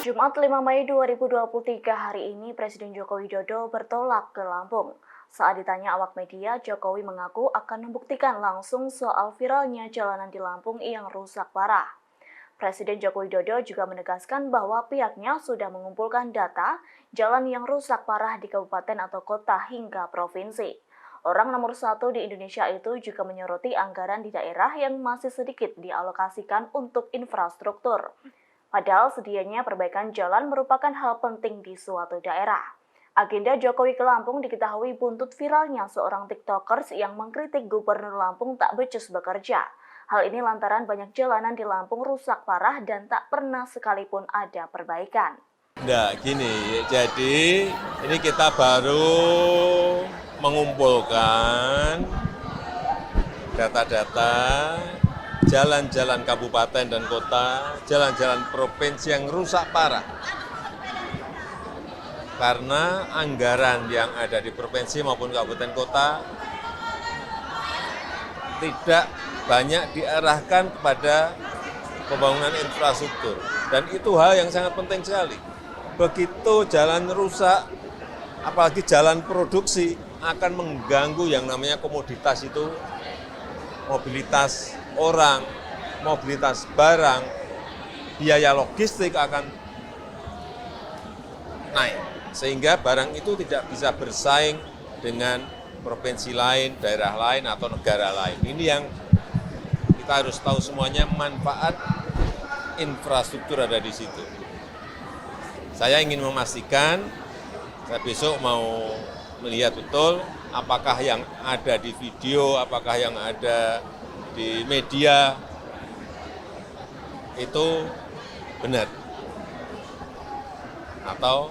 Jumat 5 Mei 2023 hari ini Presiden Joko Widodo bertolak ke Lampung. Saat ditanya awak media, Jokowi mengaku akan membuktikan langsung soal viralnya jalanan di Lampung yang rusak parah. Presiden Joko Widodo juga menegaskan bahwa pihaknya sudah mengumpulkan data jalan yang rusak parah di kabupaten atau kota hingga provinsi. Orang nomor satu di Indonesia itu juga menyoroti anggaran di daerah yang masih sedikit dialokasikan untuk infrastruktur. Padahal sedianya perbaikan jalan merupakan hal penting di suatu daerah. Agenda Jokowi ke Lampung diketahui buntut viralnya seorang TikTokers yang mengkritik Gubernur Lampung tak becus bekerja. Hal ini lantaran banyak jalanan di Lampung rusak parah dan tak pernah sekalipun ada perbaikan. Nah, gini, jadi ini kita baru mengumpulkan data-data jalan-jalan kabupaten dan kota, jalan-jalan provinsi yang rusak parah. Karena anggaran yang ada di provinsi maupun kabupaten kota tidak banyak diarahkan kepada pembangunan infrastruktur. Dan itu hal yang sangat penting sekali. Begitu jalan rusak, apalagi jalan produksi, akan mengganggu yang namanya komoditas itu, mobilitas orang, mobilitas barang, biaya logistik akan naik. Sehingga barang itu tidak bisa bersaing dengan provinsi lain, daerah lain, atau negara lain. Ini yang kita harus tahu semuanya, manfaat infrastruktur ada di situ. Saya ingin memastikan, saya besok mau melihat betul apakah yang ada di video, apakah yang ada di media itu benar atau